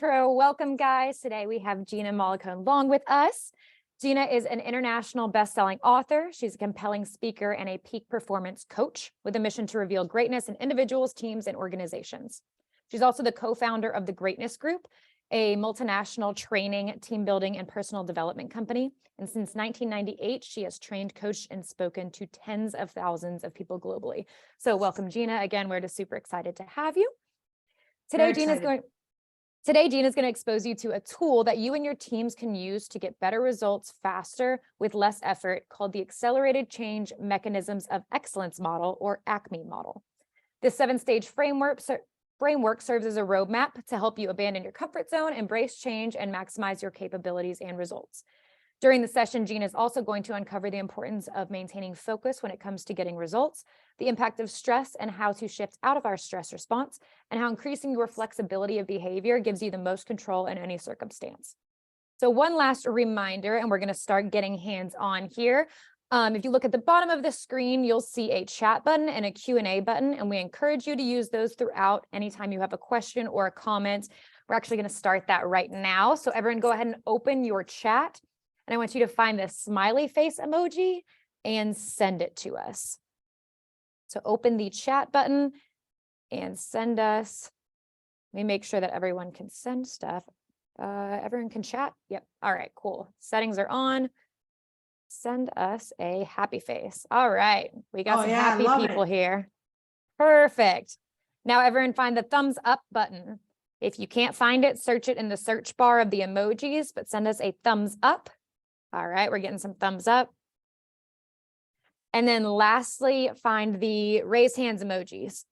Petra. Welcome, guys. Today we have Gina Mollicone-Long with us. Gina is an international best-selling author. She's a compelling speaker and a peak performance coach with a mission to reveal greatness in individuals, teams, and organizations. She's also the co-founder of the Greatness Group, a multinational training, team building, and personal development company. And since 1998, she has trained, coached, and spoken to tens of thousands of people globally. So welcome, Gina. Again, we're just super excited to have you. Today, Gina's going to expose you to a tool that you and your teams can use to get better results faster with less effort, called the Accelerated Change Mechanisms of Excellence model, or ACME model. This 7-stage framework serves as a roadmap to help you abandon your comfort zone, embrace change, and maximize your capabilities and results. During the session, Gina is also going to uncover the importance of maintaining focus when it comes to getting results, the impact of stress and how to shift out of our stress response, and how increasing your flexibility of behavior gives you the most control in any circumstance. So one last reminder, and we're going to start getting hands-on here. If you look at the bottom of the screen, you'll see a chat button and a Q&A button, and we encourage you to use those throughout anytime you have a question or a comment. We're actually going to start that right now. So everyone go ahead and open your chat. And I want you to find the smiley face emoji and send it to us. So open the chat button and send us. Let me make sure that everyone can send stuff. Everyone can chat? Yep. All right, cool. Settings are on. Send us a happy face. All right. We got some happy people here. Perfect. Now everyone find the thumbs up button. If you can't find it, search it in the search bar of the emojis, but send us a thumbs up. All right, we're getting some thumbs up. And then lastly, find the raise hands emojis.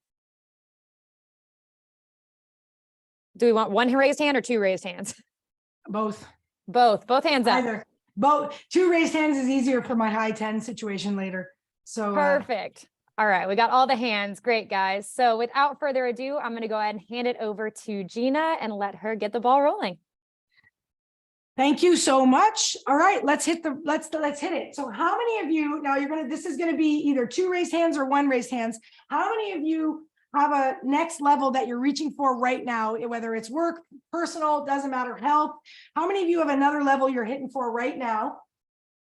Do we want one raised hand or two raised hands? Both. Both hands up. Either. Both. Two raised hands is easier for my high 10 situation later. So perfect. All right, we got all the hands. Great, guys. So without further ado, I'm going to go ahead and hand it over to Gina and let her get the ball rolling. Thank you so much. All right, let's hit it. So how many of you, now this is going to be either two raised hands or one raised hands. How many of you have a next level that you're reaching for right now, whether it's work, personal, doesn't matter, health? How many of you have another level you're hitting for right now?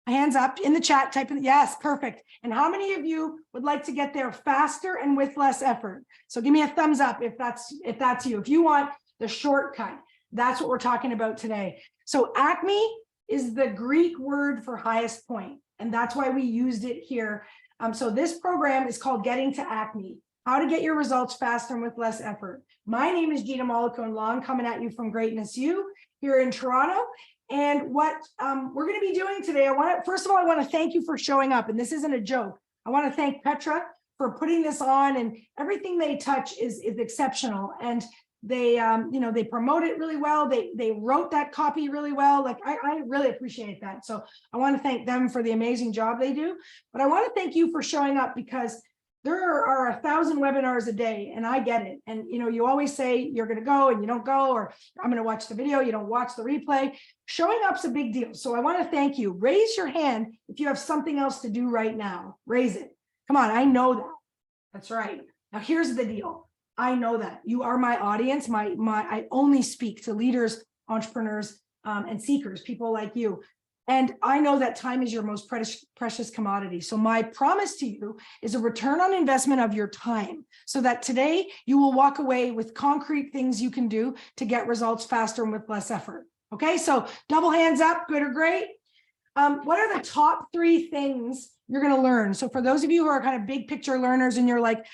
Hands up in the chat, type in, yes, perfect. And how many of you would like to get there faster and with less effort? So give me a thumbs up if that's you. If you want the shortcut, that's what we're talking about today. So ACME is the Greek word for highest point, and that's why we used it here. So this program is called Getting to ACME, how to get your results faster and with less effort. My name is Gina Mollicone-Long, coming at you from Greatness U here in Toronto. And what we're going to be doing today, first of all, I want to thank you for showing up. And this isn't a joke. I want to thank Petra for putting this on, and everything they touch is exceptional. And they they promote it really well. They wrote that copy really well. Like I really appreciate that. So I want to thank them for the amazing job they do. But I want to thank you for showing up, because there are 1,000 webinars a day, and I get it. And you always say you're going to go and you don't go, or I'm going to watch the video, you don't watch the replay. Showing up's a big deal. So I want to thank you. Raise your hand if you have something else to do right now. Raise it. Come on, I know that. That's right. Now here's the deal. I know that you are my audience. I only speak to leaders, entrepreneurs, and seekers, people like you. And I know that time is your most precious commodity. So my promise to you is a return on investment of your time, so that today you will walk away with concrete things you can do to get results faster and with less effort. Okay, so double hands up, good or great. What are the top 3 things you're going to learn? So for those of you who are kind of big picture learners and you're like,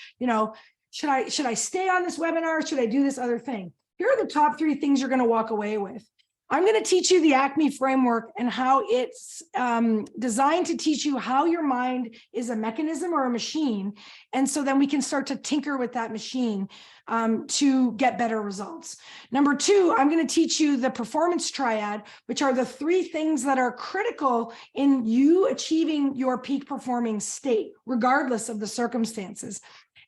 should I stay on this webinar? Or should I do this other thing? Here are the top 3 things you're going to walk away with. I'm going to teach you the ACME framework and how it's designed to teach you how your mind is a mechanism or a machine. And so then we can start to tinker with that machine to get better results. Number 2, I'm going to teach you the performance triad, which are the 3 things that are critical in you achieving your peak performing state, regardless of the circumstances.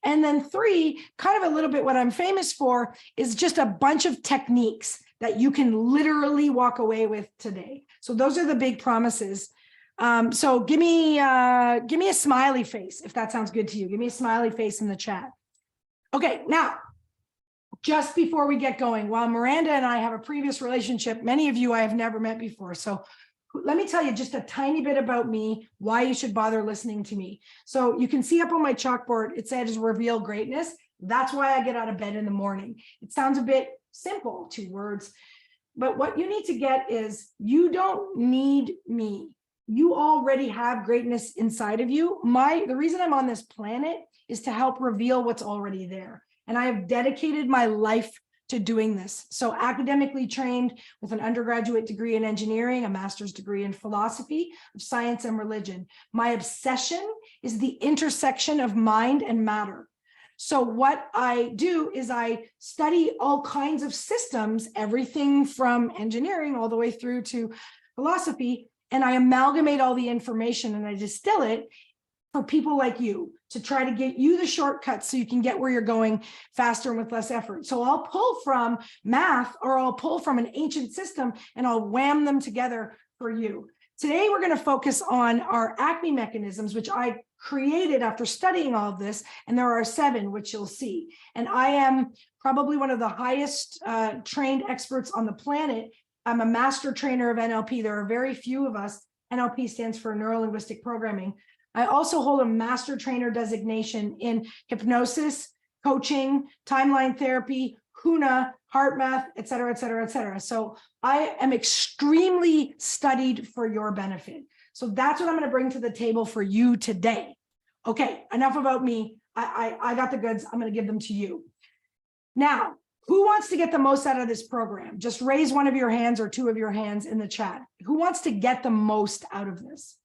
And then 3, kind of a little bit what I'm famous for, is just a bunch of techniques that you can literally walk away with today. So those are the big promises. So give me a smiley face if that sounds good to you. Give me a smiley face in the chat. Okay, now just before we get going, while Miranda and I have a previous relationship, many of you I have never met before. So let me tell you just a tiny bit about me, why you should bother listening to me. So you can see up on my chalkboard, it says reveal greatness. That's why I get out of bed in the morning. It sounds a bit simple, 2 words, but what you need to get is you don't need me. You already have greatness inside of you. The reason I'm on this planet is to help reveal what's already there. And I have dedicated my life to doing this. So academically trained with an undergraduate degree in engineering, a master's degree in philosophy of science and religion. My obsession is the intersection of mind and matter. So what I do is I study all kinds of systems, everything from engineering all the way through to philosophy, and I amalgamate all the information and I distill it for people like you to try to get you the shortcuts so you can get where you're going faster and with less effort. So I'll pull from math or I'll pull from an ancient system and I'll wham them together for you. Today, we're going to focus on our ACME mechanisms, which I created after studying all of this. And there are 7, which you'll see. And I am probably one of the highest trained experts on the planet. I'm a master trainer of NLP. There are very few of us. NLP stands for neuro-linguistic programming. I also hold a master trainer designation in hypnosis, coaching, timeline therapy, HUNA, heart math, et cetera, et cetera, et cetera. So I am extremely studied for your benefit. So that's what I'm going to bring to the table for you today. Okay, enough about me. I got the goods. I'm going to give them to you. Now, who wants to get the most out of this program? Just raise one of your hands or 2 of your hands in the chat. Who wants to get the most out of this?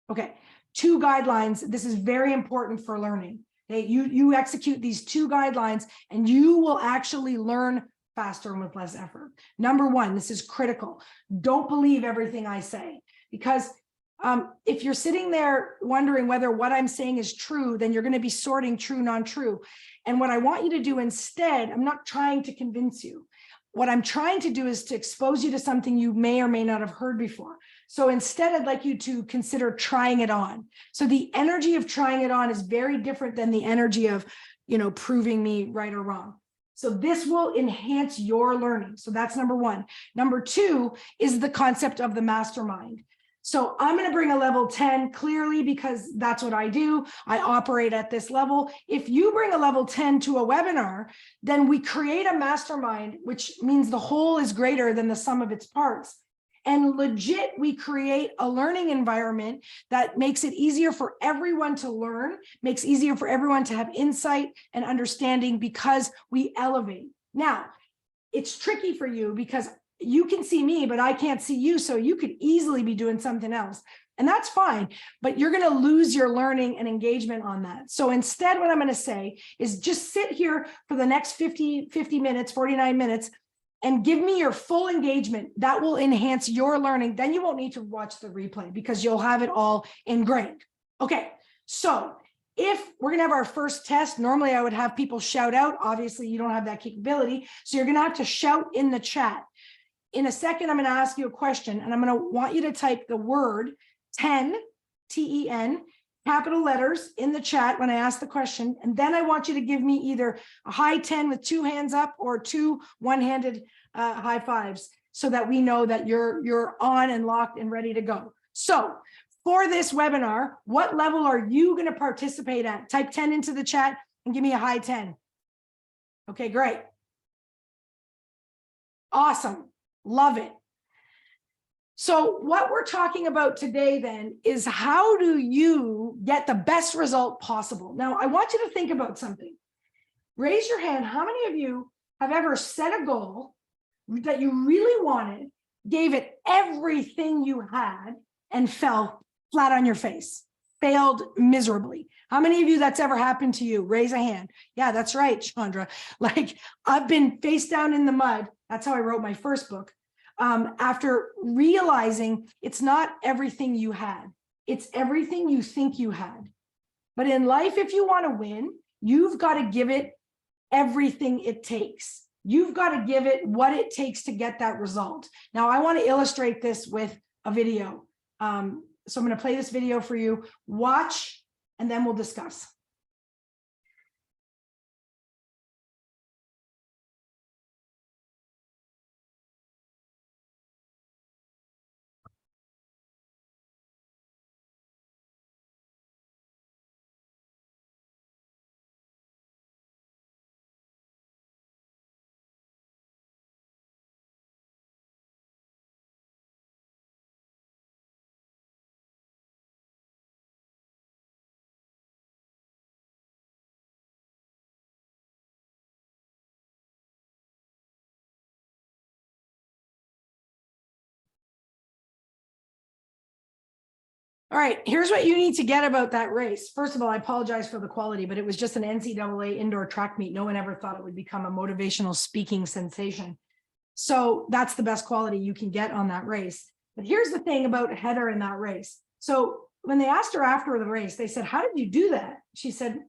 Okay. 2 guidelines. This is very important for learning. Okay? You execute these 2 guidelines and you will actually learn faster and with less effort. Number 1, this is critical. Don't believe everything I say, because if you're sitting there wondering whether what I'm saying is true, then you're going to be sorting true, non-true. And what I want you to do instead, I'm not trying to convince you. What I'm trying to do is to expose you to something you may or may not have heard before. So instead, I'd like you to consider trying it on. So the energy of trying it on is very different than the energy of, proving me right or wrong. So this will enhance your learning. So that's number 1. Number 2 is the concept of the mastermind. So I'm going to bring a level 10 clearly because that's what I do. I operate at this level. If you bring a level 10 to a webinar, then we create a mastermind, which means the whole is greater than the sum of its parts. And legit, we create a learning environment that makes it easier for everyone to learn, makes it easier for everyone to have insight and understanding because we elevate. Now, it's tricky for you because you can see me, but I can't see you. So you could easily be doing something else. And that's fine, but you're going to lose your learning and engagement on that. So instead, what I'm going to say is just sit here for the next 50 minutes, 49 minutes, and give me your full engagement. That will enhance your learning. Then you won't need to watch the replay because you'll have it all ingrained. Okay, so if we're gonna have our first test, normally I would have people shout out. Obviously, you don't have that capability. So you're gonna have to shout in the chat. In a second, I'm gonna ask you a question and I'm gonna want you to type the word 10, T-E-N, capital letters in the chat when I ask the question. And then I want you to give me either a high 10 with 2 hands up or 2 one-handed high fives so that we know that you're on and locked and ready to go. So for this webinar, what level are you going to participate at? Type 10 into the chat and give me a high 10. Okay, great. Awesome. Love it. So what we're talking about today then is how do you get the best result possible? Now, I want you to think about something. Raise your hand. How many of you have ever set a goal that you really wanted, gave it everything you had, and fell flat on your face, failed miserably? How many of you that's ever happened to you? Raise a hand. Yeah, that's right, Chandra. Like, I've been face down in the mud. That's how I wrote my first book. After realizing it's not everything you had, it's everything you think you had. But in life, if you want to win, you've got to give it everything it takes. You've got to give it what it takes to get that result. Now, I want to illustrate this with a video. So I'm going to play this video for you. Watch, and then we'll discuss. All right, here's what you need to get about that race. First of all, I apologize for the quality, but it was just an NCAA indoor track meet. No one ever thought it would become a motivational speaking sensation. So that's the best quality you can get on that race. But here's the thing about Heather in that race. So when they asked her after the race, they said, how did you do that? She said,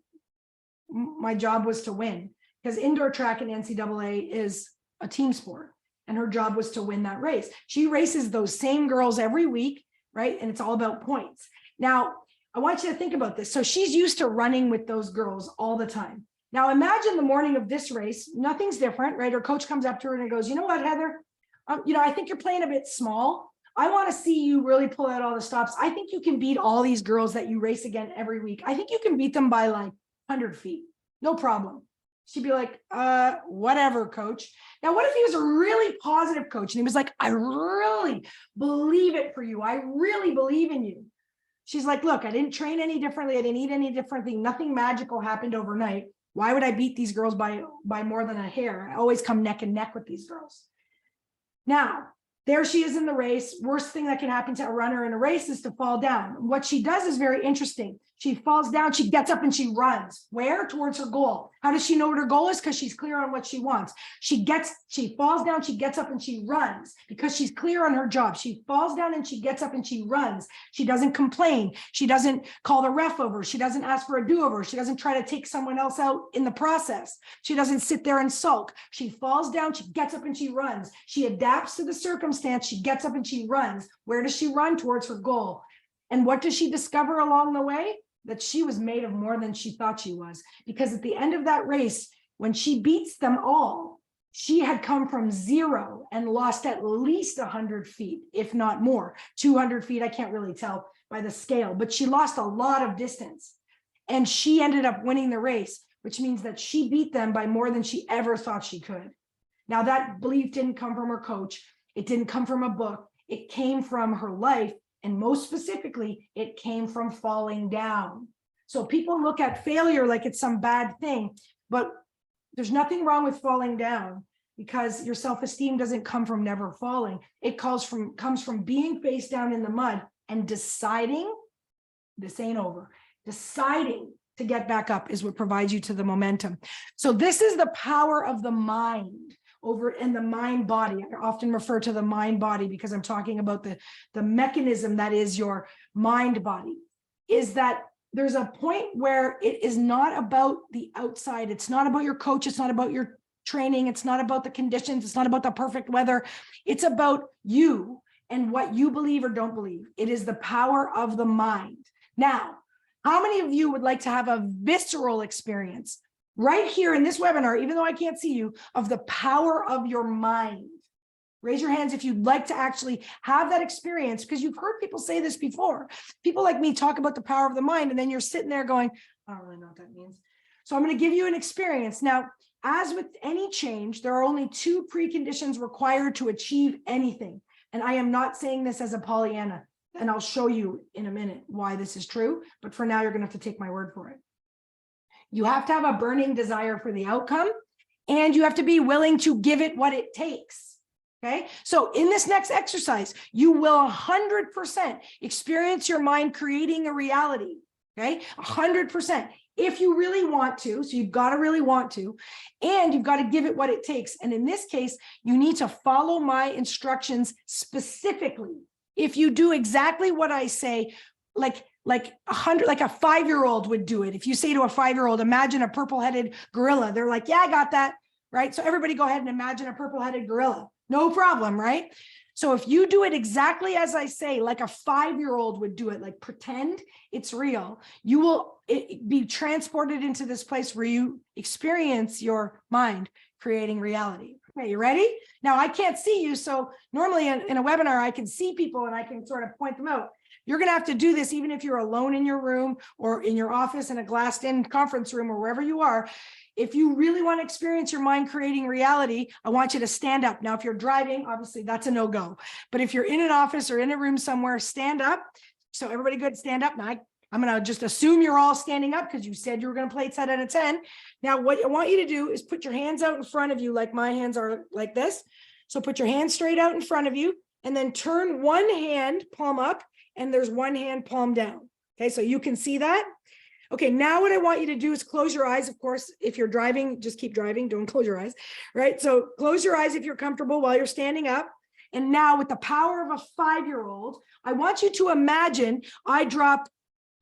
my job was to win, because indoor track in NCAA is a team sport, and her job was to win that race. She races those same girls every week, right? And it's all about points. Now, I want you to think about this. So she's used to running with those girls all the time. Now, imagine the morning of this race, nothing's different, right? Her coach comes up to her and goes, you know what, Heather, I think you're playing a bit small. I want to see you really pull out all the stops. I think you can beat all these girls that you race again every week. I think you can beat them by like 100 feet. No problem. She'd be like, whatever, coach. Now, what if he was a really positive coach and he was like, I really believe it for you. I really believe in you. She's like, look, I didn't train any differently. I didn't eat any differently. Nothing magical happened overnight. Why would I beat these girls by more than a hair? I always come neck and neck with these girls. Now, there she is in the race. Worst thing that can happen to a runner in a race is to fall down. What she does is very interesting. She falls down, she gets up and she runs. Where? Towards her goal. How does she know what her goal is? Because she's clear on what she wants. She falls down, she gets up and she runs because she's clear on her job. She falls down and she gets up and she runs. She doesn't complain. She doesn't call the ref over. She doesn't ask for a do-over. She doesn't try to take someone else out in the process. She doesn't sit there and sulk. She falls down, she gets up and she runs. She adapts to the circumstance. She gets up and she runs. Where does she run? Towards her goal. And what does she discover along the way? That she was made of more than she thought she was. Because at the end of that race, when she beats them all, she had come from zero and lost at least 100 feet, if not more. 200 feet, I can't really tell by the scale, but she lost a lot of distance. And she ended up winning the race, which means that she beat them by more than she ever thought she could. Now, that belief didn't come from her coach. It didn't come from a book. It came from her life. And most specifically, it came from falling down. So people look at failure like it's some bad thing, but there's nothing wrong with falling down, because your self-esteem doesn't come from never falling. It comes from being face down in the mud and deciding this ain't over. Deciding to get back up is what provides you to the momentum. So this is the power of the mind over in the mind body. I often refer to the mind body because I'm talking about the mechanism that is your mind body. Is that there's a point where it is not about the outside. It's not about your coach. It's not about your training. It's not about the conditions. It's not about the perfect weather. It's about you and what you believe or don't believe. It is the power of the mind. Now, how many of you would like to have a visceral experience right here in this webinar, even though I can't see you, of the power of your mind? Raise your hands if you'd like to actually have that experience, because you've heard people say this before. People like me talk about the power of the mind, and then you're sitting there going, I don't really know what that means. So I'm going to give you an experience. Now, as with any change, there are only two preconditions required to achieve anything. And I am not saying this as a Pollyanna, and I'll show you in a minute why this is true. But for now, you're going to have to take my word for it. You have to have a burning desire for the outcome, and you have to be willing to give it what it takes. Okay. So in this next exercise, you will 100% experience your mind creating a reality. Okay. 100%. If you really want to, so you've got to really want to, and you've got to give it what it takes. And in this case, you need to follow my instructions specifically. If you do exactly what I say, like a 5-year-old would do it. If you say to a 5-year-old, imagine a purple-headed gorilla, they're like, yeah, I got that. Right. So everybody go ahead and imagine a purple-headed gorilla. No problem. Right. So if you do it exactly as I say, like a 5-year-old would do it, like pretend it's real, you will be transported into this place where you experience your mind creating reality. Okay, you ready? Now, I can't see you. So normally in a webinar, I can see people and I can sort of point them out. You're going to have to do this even if you're alone in your room or in your office in a glassed-in conference room or wherever you are. If you really want to experience your mind creating reality, I want you to stand up. Now, if you're driving, obviously that's a no-go. But if you're in an office or in a room somewhere, stand up. So everybody good, stand up. Now, I'm going to just assume you're all standing up because you said you were going to play 10 out of 10. Now, what I want you to do is put your hands out in front of you like my hands are like this. So put your hands straight out in front of you. and then turn one hand palm up, and there's one hand palm down. Okay, so you can see that. Okay, now what I want you to do is close your eyes. Of course, if you're driving, just keep driving. Don't close your eyes, right? So close your eyes if you're comfortable while you're standing up. And now with the power of a 5-year-old, I want you to imagine I drop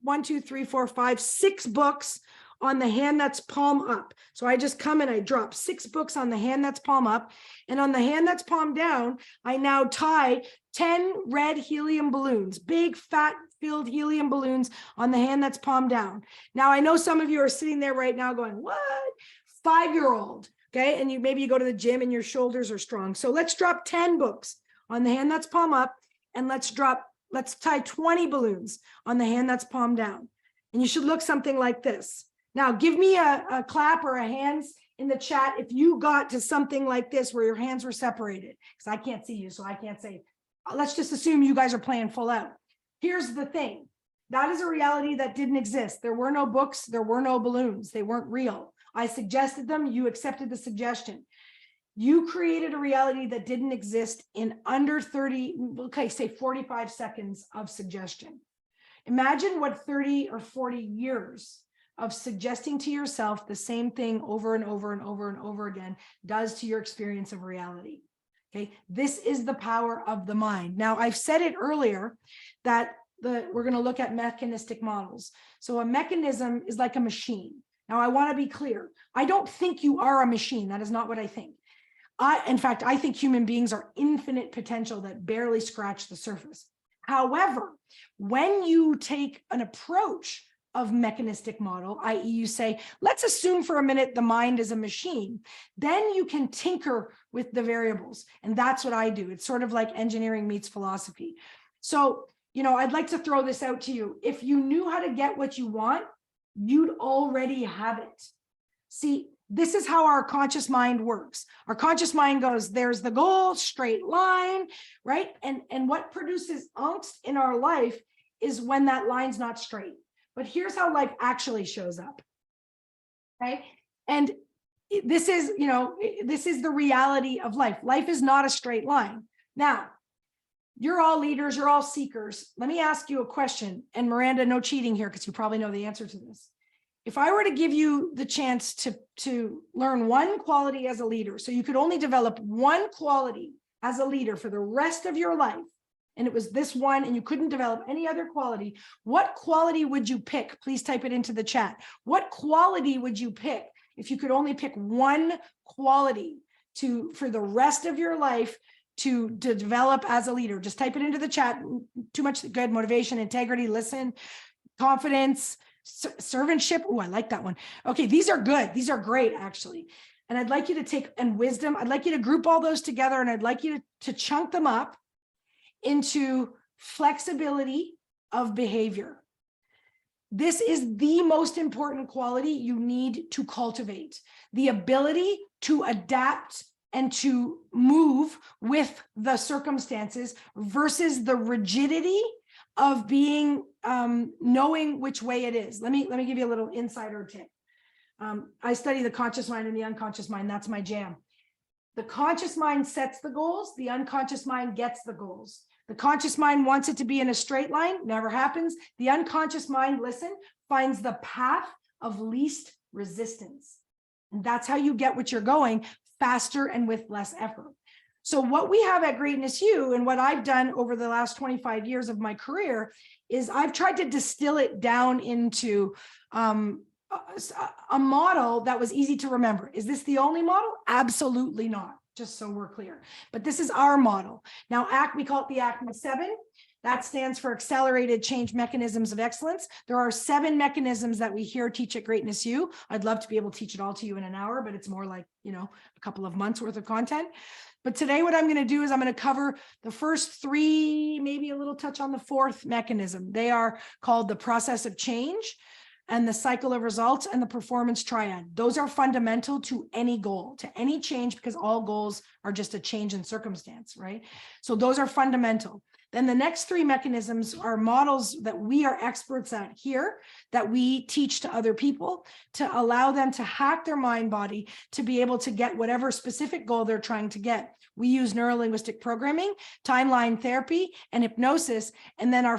1, 2, 3, 4, 5, 6 books on the hand that's palm up. So I just come and I drop 6 books on the hand that's palm up. And on the hand that's palm down, I now tie 10 red helium balloons, big fat filled helium balloons on the hand that's palm down. Now I know some of you are sitting there right now going, what? 5-year-old, okay? And maybe you go to the gym and your shoulders are strong. So let's drop 10 books on the hand that's palm up, and let's tie 20 balloons on the hand that's palm down. And you should look something like this. Now, give me a clap or a hands in the chat if you got to something like this where your hands were separated, because I can't see you, so I can't say. Let's just assume you guys are playing full out. Here's the thing. That is a reality that didn't exist. There were no books. There were no balloons. They weren't real. I suggested them. You accepted the suggestion. You created a reality that didn't exist in under 30, okay, say 45 seconds of suggestion. Imagine what 30 or 40 years of suggesting to yourself the same thing over and over and over and over again does to your experience of reality. Okay, this is the power of the mind. Now, I've said it earlier that we're going to look at mechanistic models. So a mechanism is like a machine. Now, I want to be clear. I don't think you are a machine. That is not what I think. In fact, I think human beings are infinite potential that barely scratch the surface. However, when you take an approach of mechanistic model, i.e. you say, let's assume for a minute the mind is a machine, then you can tinker with the variables. And that's what I do. It's sort of like engineering meets philosophy. So, I'd like to throw this out to you. If you knew how to get what you want, you'd already have it. See, this is how our conscious mind works. Our conscious mind goes, there's the goal, straight line, right? And what produces angst in our life is when that line's not straight. But here's how life actually shows up, right? And this is, this is the reality of life. Life is not a straight line. Now, you're all leaders, you're all seekers. Let me ask you a question. And Miranda, no cheating here, because you probably know the answer to this. If I were to give you the chance to learn one quality as a leader, so you could only develop one quality as a leader for the rest of your life, and it was this one, and you couldn't develop any other quality, what quality would you pick? Please type it into the chat. What quality would you pick if you could only pick one quality for the rest of your life to develop as a leader? Just type it into the chat. Too much good. Motivation, integrity, listen, confidence, servantship. Oh, I like that one. Okay, these are good. These are great, actually. And I'd like you to and wisdom. I'd like you to group all those together, and I'd like you to chunk them up into flexibility of behavior. This is the most important quality you need to cultivate. The ability to adapt and to move with the circumstances versus the rigidity of being knowing which way it is. Let me give you a little insider tip. I study the conscious mind and the unconscious mind. That's my jam. The conscious mind sets the goals. The unconscious mind gets the goals. The conscious mind wants it to be in a straight line. Never happens. The unconscious mind, listen, finds the path of least resistance. And that's how you get what you're going faster and with less effort. So what we have at Greatness U, and what I've done over the last 25 years of my career, is I've tried to distill it down into a model that was easy to remember. Is this the only model? Absolutely not, just so we're clear. But this is our model. Now, we call it the ACME 7. That stands for Accelerated Change Mechanisms of Excellence. There are 7 mechanisms that we here teach at Greatness U. I'd love to be able to teach it all to you in an hour, but it's more like, a couple of months worth of content. But today what I'm going to do is I'm going to cover the first 3, maybe a little touch on the 4th mechanism. They are called the process of change and the cycle of results and the performance triad. Those are fundamental to any goal, to any change, because all goals are just a change in circumstance, right? So those are fundamental. Then the next 3 mechanisms are models that we are experts at here, that we teach to other people to allow them to hack their mind body to be able to get whatever specific goal they're trying to get we use neuro-linguistic programming, timeline therapy, and hypnosis. And then our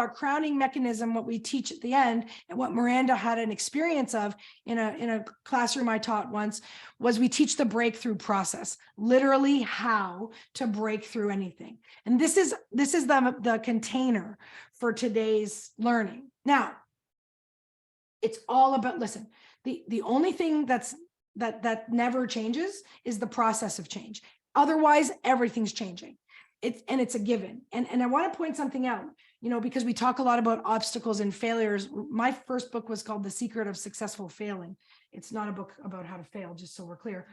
crowning mechanism, what we teach at the end, and what Miranda had an experience of in a classroom I taught once, was we teach the breakthrough process, literally how to break through anything. And this is the container for today's learning. Now, it's all about, listen, the only thing that never changes is the process of change. Otherwise, everything's changing. It's a given. And I want to point something out, because we talk a lot about obstacles and failures. My first book was called The Secret of Successful Failing. It's not a book about how to fail, just so we're clear.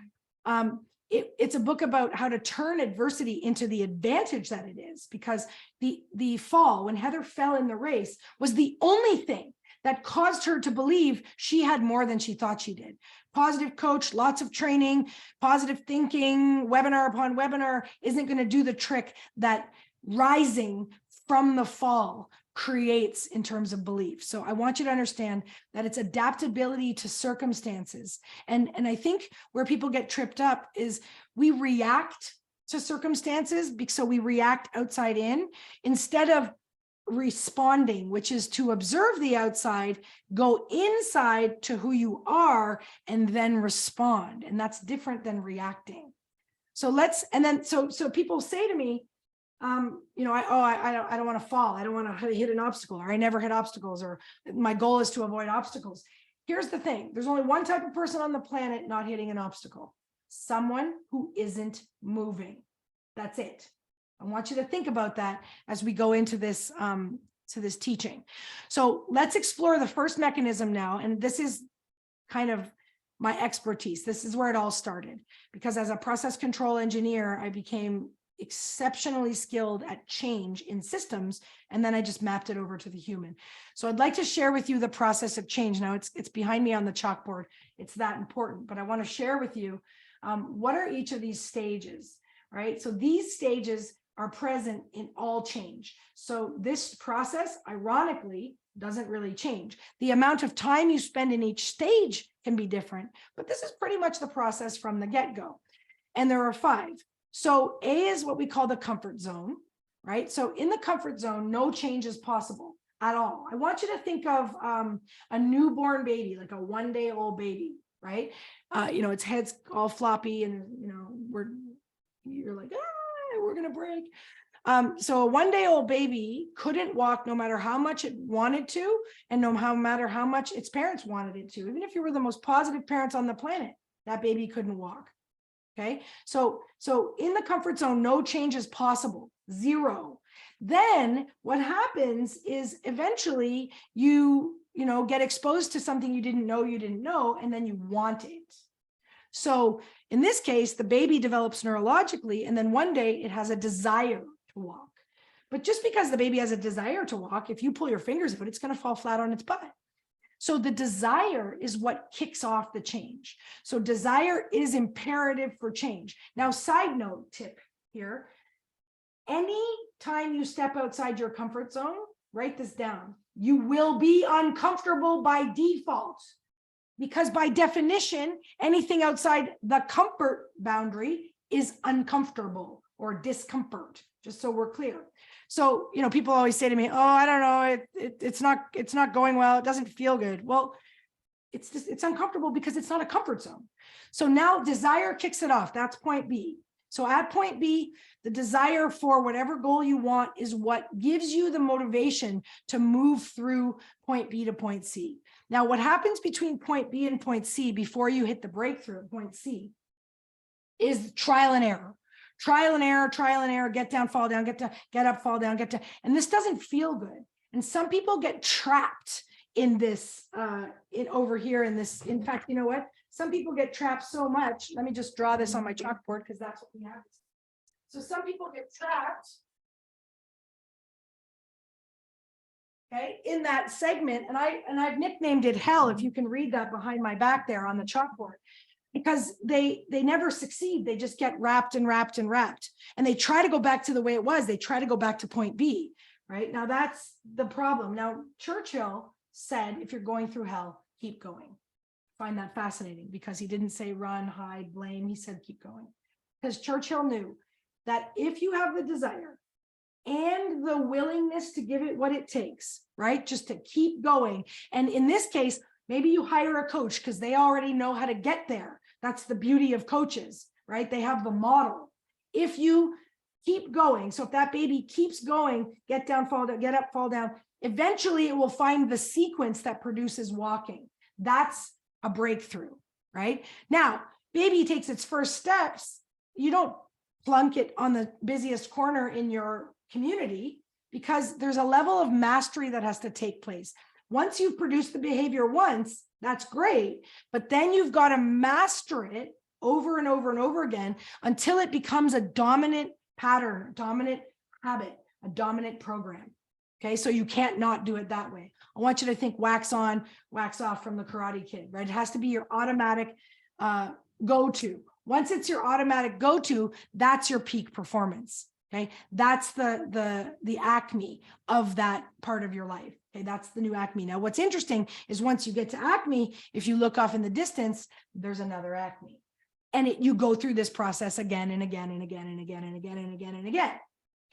It's a book about how to turn adversity into the advantage that it is, because the fall, when Heather fell in the race, was the only thing that caused her to believe she had more than she thought she did. Positive coach, lots of training, positive thinking, webinar upon webinar isn't going to do the trick that rising from the fall creates in terms of belief. So I want you to understand that it's adaptability to circumstances. And I think where people get tripped up is we react to circumstances, so we react outside in instead of responding, which is to observe the outside, go inside to who you are, and then respond. And that's different than reacting. So so people say to me, I don't want to fall. I don't want to hit an obstacle, or I never hit obstacles, or my goal is to avoid obstacles. Here's the thing. There's only one type of person on the planet not hitting an obstacle: someone who isn't moving. That's it. I want you to think about that as we go into this to this teaching. So let's explore the first mechanism now. And this is kind of my expertise. This is where it all started, because as a process control engineer, I became exceptionally skilled at change in systems. And then I just mapped it over to the human. So I'd like to share with you the process of change. Now it's behind me on the chalkboard. It's that important, but I want to share with you what are each of these stages, right? So these stages are present in all change. So this process, ironically, doesn't really change. The amount of time you spend in each stage can be different, but this is pretty much the process from the get-go. And there are 5. So A is what we call the comfort zone, right? So in the comfort zone, no change is possible at all. I want you to think of a newborn baby, like a 1-day-old baby, right? Its head's all floppy, and you're like, we're gonna break. So a 1-day-old baby couldn't walk no matter how much it wanted to, and no matter how much its parents wanted it to. Even if you were the most positive parents on the planet, that baby couldn't walk. Okay, so in the comfort zone, no change is possible, 0. Then what happens is eventually you get exposed to something you didn't know, and then you want it. So in this case, the baby develops neurologically, and then one day it has a desire to walk. But just because the baby has a desire to walk, if you pull your fingers of it, it's going to fall flat on its butt. So the desire is what kicks off the change. So desire is imperative for change. Now, side note tip here, any time you step outside your comfort zone, write this down, you will be uncomfortable by default. Because by definition, anything outside the comfort boundary is uncomfortable or discomfort, just so we're clear. So, people always say to me, oh, I don't know, it's not going well. It doesn't feel good. Well, it's uncomfortable because it's not a comfort zone. So now desire kicks it off. That's point B. So at point B, the desire for whatever goal you want is what gives you the motivation to move through point B to point C. Now, what happens between point B and point C before you hit the breakthrough at point C is trial and error. Trial and error, get down, fall down, get up, fall down, get down. And this doesn't feel good. And some people get trapped in this, over here in this. In fact, you know what? Some people get trapped so much. Let me just draw this on my chalkboard because that's what we have. So some people get trapped, okay, in that segment. And I've nicknamed it hell, if you can read that behind my back there on the chalkboard. Because they never succeed. They just get wrapped and wrapped and wrapped. And they try to go back to the way it was. They try to go back to point B, right? Now that's the problem. Now, Churchill said, if you're going through hell, keep going. I find that fascinating because he didn't say run, hide, blame. He said, keep going. Because Churchill knew that if you have the desire and the willingness to give it what it takes, right? Just to keep going. And in this case, maybe you hire a coach because they already know how to get there. That's the beauty of coaches, right? They have the model. If you keep going, so if that baby keeps going, get down, fall down, get up, fall down, eventually it will find the sequence that produces walking. That's a breakthrough, right? Now, baby takes its first steps. You don't plunk it on the busiest corner in your community because there's a level of mastery that has to take place. Once you've produced the behavior once, that's great, but then you've got to master it over and over and over again until it becomes a dominant pattern, dominant habit, a dominant program. Okay, so you can't not do it that way. I want you to think wax on, wax off from the Karate Kid, right? It has to be your automatic go-to. Once it's your automatic go-to, that's your peak performance. Okay, that's the acme of that part of your life. Okay, that's the new acme. Now, what's interesting is once you get to acme, if you look off in the distance, there's another acme. And you go through this process again and again and again and again and again and again and again.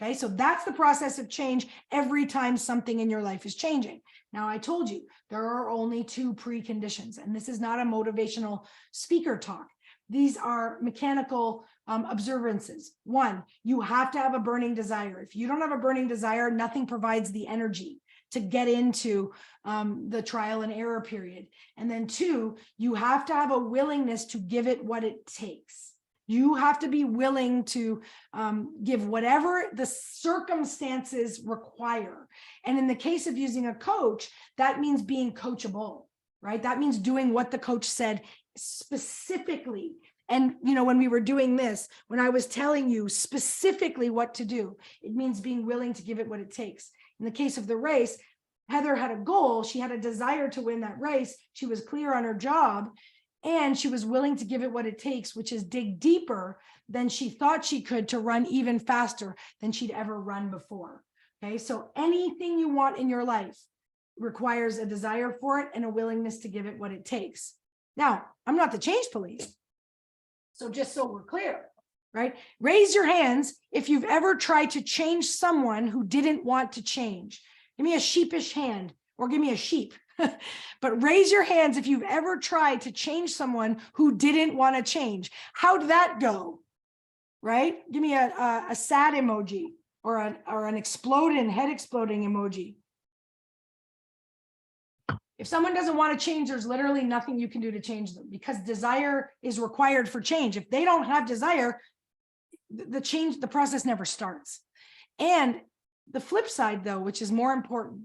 Okay, so that's the process of change every time something in your life is changing. Now, I told you there are only 2 preconditions, and this is not a motivational speaker talk. These are mechanical observances. 1, you have to have a burning desire. If you don't have a burning desire, nothing provides the energy to get into the trial and error period. And then 2, you have to have a willingness to give it what it takes. You have to be willing to give whatever the circumstances require. And in the case of using a coach, that means being coachable, right? That means doing what the coach said specifically. And, you know, when we were doing this, when I was telling you specifically what to do, it means being willing to give it what it takes. In the case of the race, Heather had a goal. She had a desire to win that race. She was clear on her job. And she was willing to give it what it takes, which is dig deeper than she thought she could to run even faster than she'd ever run before. Okay, so anything you want in your life requires a desire for it and a willingness to give it what it takes. Now, I'm not the change police. So just so we're clear, right? Raise your hands if you've ever tried to change someone who didn't want to change. Give me a sheepish hand or give me a sheep. But raise your hands if you've ever tried to change someone who didn't want to change. How'd that go? Right? Give me a sad emoji or an exploding, head exploding emoji. If someone doesn't want to change, there's literally nothing you can do to change them because desire is required for change. If they don't have desire, the process never starts. And the flip side, though, which is more important,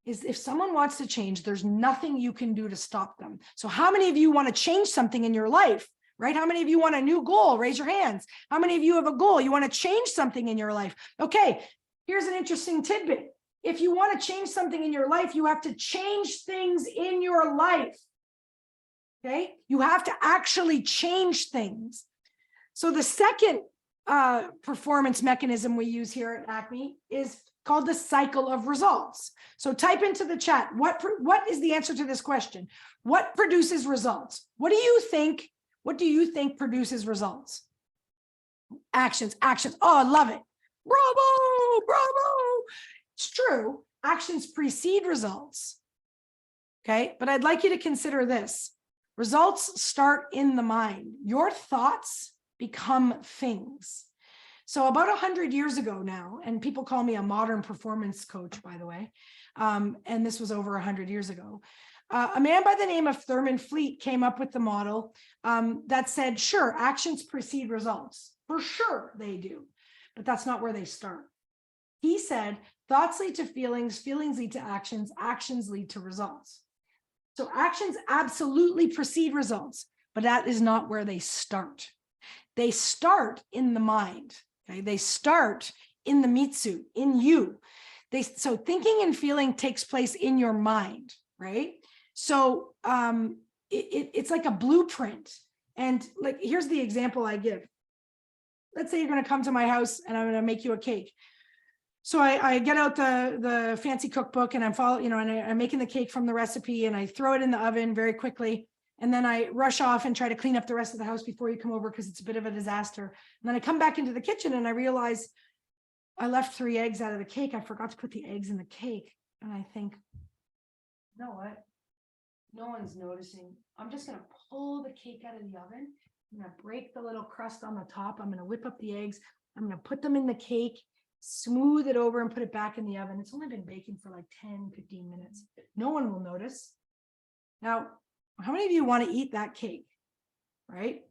is if someone wants to change, there's nothing you can do to stop them. So how many of you want to change something in your life, right? How many of you want a new goal? Raise your hands. How many of you have a goal? You want to change something in your life? Okay, here's an interesting tidbit. If you want to change something in your life, you have to change things in your life. Okay, you have to actually change things. So the second performance mechanism we use here at Acme is called the cycle of results. So type into the chat, what is the answer to this question? What produces results? What do you think produces results? Actions. Oh, I love it. Bravo. It's true. Actions precede results. Okay, but I'd like you to consider this. Results start in the mind. Your thoughts become things. So about 100 years ago now, and people call me a modern performance coach, by the way, and this was over 100 years ago, a man by the name of Thurman Fleet came up with the model that said, sure, actions precede results. For sure they do, but that's not where they start. He said, thoughts lead to feelings, feelings lead to actions, actions lead to results. So actions absolutely precede results, but that is not where they start. They start in the mind. Okay, they start in the meat suit, in you. So thinking and feeling takes place in your mind, right? So it's like a blueprint. And like, here's the example I give. Let's say you're going to come to my house and I'm going to make you a cake. So I get out the fancy cookbook and I'm I'm making the cake from the recipe and I throw it in the oven very quickly. And then I rush off and try to clean up the rest of the house before you come over because it's a bit of a disaster. And then I come back into the kitchen and I realize I left 3 eggs out of the cake. I forgot to put the eggs in the cake. And I think, you know what? No one's noticing. I'm just going to pull the cake out of the oven. I'm going to break the little crust on the top. I'm going to whip up the eggs. I'm going to put them in the cake, smooth it over and put it back in the oven. It's only been baking for like 10, 15 minutes. No one will notice. Now, how many of you want to eat that cake? Right?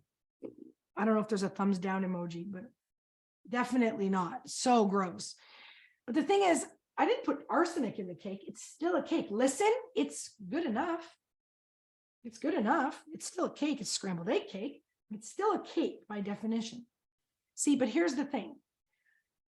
I don't know if there's a thumbs down emoji, but definitely not. So gross. But the thing is, I didn't put arsenic in the cake. It's still a cake. Listen, it's good enough. It's good enough. It's still a cake. It's scrambled egg cake. It's still a cake by definition. See, but here's the thing.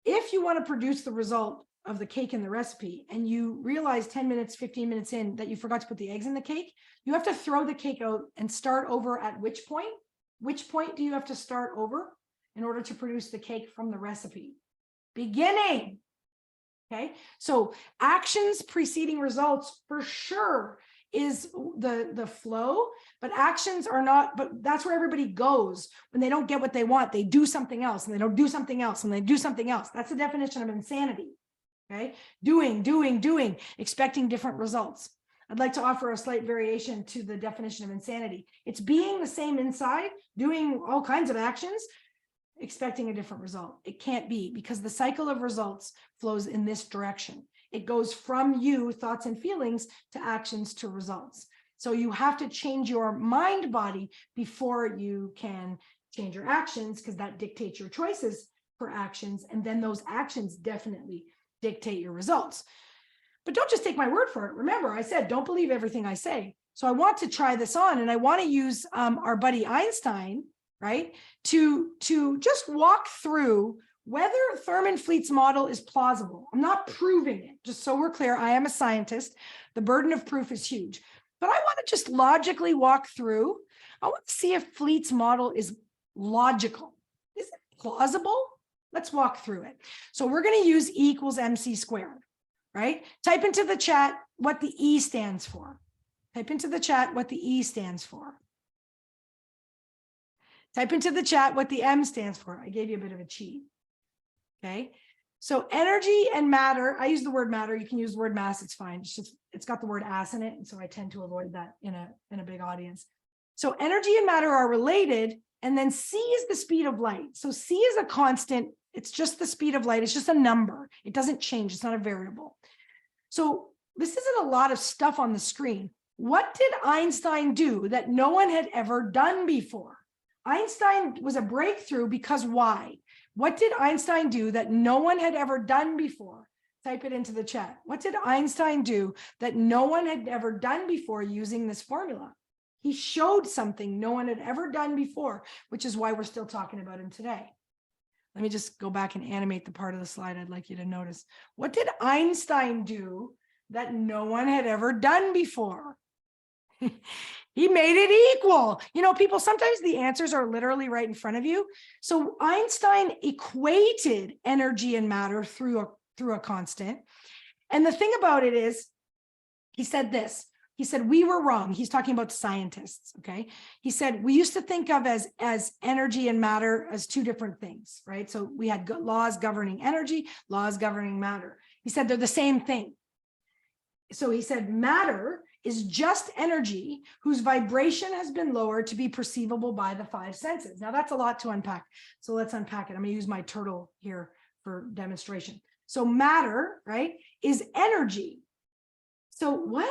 If you want to produce the result of the cake in the recipe and you realize 10 minutes, 15 minutes in that you forgot to put the eggs in the cake, you have to throw the cake out and start over at which point? Which point do you have to start over in order to produce the cake from the recipe? Beginning. Okay, so actions preceding results for sure is the flow, but actions are not, but that's where everybody goes when they don't get what they want. They do something else and they don't do something else and they do something else. That's the definition of insanity. Okay, doing, expecting different results. I'd like to offer a slight variation to the definition of insanity. It's being the same inside, doing all kinds of actions, expecting a different result. It can't be, because the cycle of results flows in this direction. It goes from you, thoughts and feelings, to actions to results. So you have to change your mind body before you can change your actions, because that dictates your choices for actions. And then those actions definitely dictate your results. But don't just take my word for it. Remember, I said, don't believe everything I say. So I want to try this on, and I want to use our buddy Einstein, right, to just walk through whether Thurman Fleet's model is plausible. I'm not proving it, just so we're clear. I am a scientist. The burden of proof is huge, but I want to just logically walk through. I want to see if Fleet's model is logical. Is it plausible? Let's walk through it. So we're going to use E equals MC squared, right? Type into the chat what the E stands for. Type into the chat what the E stands for. Type into the chat what the M stands for. I gave you a bit of a cheat. Okay. So energy and matter, I use the word matter. You can use the word mass. It's fine. It's just, it's got the word ass in it. And so I tend to avoid that in a big audience. So energy and matter are related. And then C is the speed of light. So C is a constant. It's just the speed of light. It's just a number. It doesn't change. It's not a variable. So this isn't a lot of stuff on the screen. What did Einstein do that no one had ever done before? Einstein was a breakthrough because why? What did Einstein do that no one had ever done before? Type it into the chat. What did Einstein do that no one had ever done before using this formula? He showed something no one had ever done before, which is why we're still talking about him today. Let me just go back and animate the part of the slide I'd like you to notice. What did Einstein do that no one had ever done before? He made it equal. You know, people, sometimes the answers are literally right in front of you. So Einstein equated energy and matter through a constant. And the thing about it is, he said this. He said, we were wrong. He's talking about scientists, okay? He said, we used to think of as energy and matter as two different things, right? So we had laws governing energy, laws governing matter. He said they're the same thing. So he said, matter is just energy whose vibration has been lowered to be perceivable by the 5 senses. Now that's a lot to unpack. So let's unpack it. I'm gonna use my turtle here for demonstration. So matter, right, is energy. So what?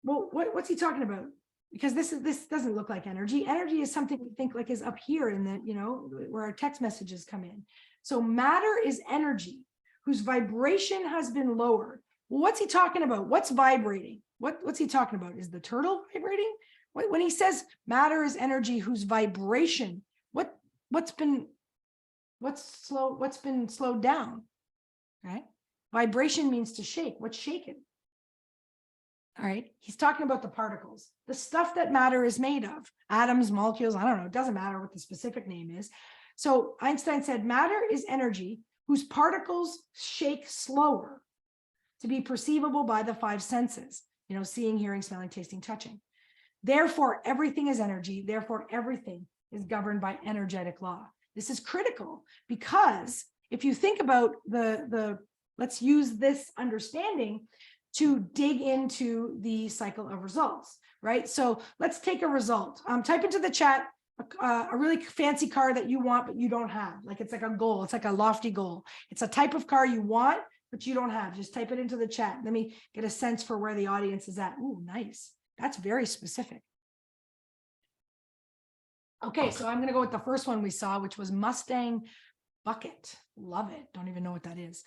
Well, what's he talking about? Because this doesn't look like energy. Energy is something we think like is up here in the, you know, where our text messages come in. So matter is energy whose vibration has been lowered. Well, what's he talking about? What's vibrating? What's he talking about? Is the turtle vibrating? When he says matter is energy whose vibration, what's been slowed down, right? Vibration means to shake. What's shaken? All right. He's talking about the particles, the stuff that matter is made of, atoms, molecules. I don't know. It doesn't matter what the specific name is. So Einstein said matter is energy whose particles shake slower to be perceivable by the 5 senses, you know, seeing, hearing, smelling, tasting, touching. Therefore, everything is energy. Therefore, everything is governed by energetic law. This is critical because if you think about let's use this understanding to dig into the cycle of results, right? So let's take a result. Type into the chat a really fancy car that you want, but you don't have. Like it's like a goal. It's like a lofty goal. It's a type of car you want, but you don't have. Just type it into the chat. Let me get a sense for where the audience is at. Ooh, nice. That's very specific. Okay, so I'm going to go with the first one we saw, which was Mustang Bucket. Love it. Don't even know what that is.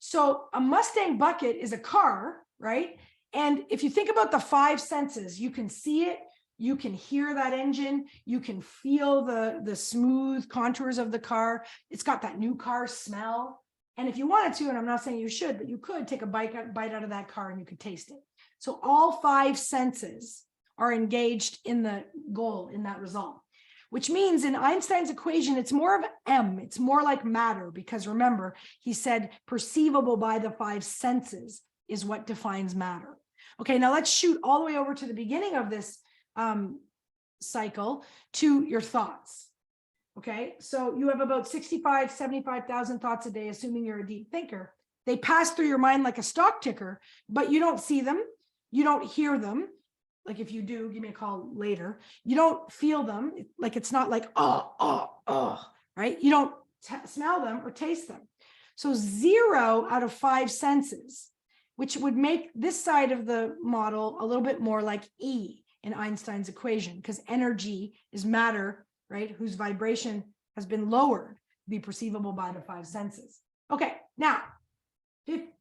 So a Mustang Bucket is a car, right? And if you think about the five senses, you can see it, you can hear that engine, you can feel the smooth contours of the car. It's got that new car smell. And if you wanted to, and I'm not saying you should, but you could take a bite out of that car and you could taste it. So all five senses are engaged in the goal, in that result, which means in Einstein's equation, it's more of M, it's more like matter, because remember, he said perceivable by the five senses is what defines matter. Okay, now let's shoot all the way over to the beginning of this cycle to your thoughts. Okay, so you have about 75,000 thoughts a day, assuming you're a deep thinker. They pass through your mind like a stock ticker, but you don't see them, you don't hear them. Like if you do, give me a call later. You don't feel them, like it's not like, right? You don't smell them or taste them. So 0 out of 5 senses, which would make this side of the model a little bit more like E in Einstein's equation, because energy is matter, right? Whose vibration has been lowered to be perceivable by the 5 senses. Okay, now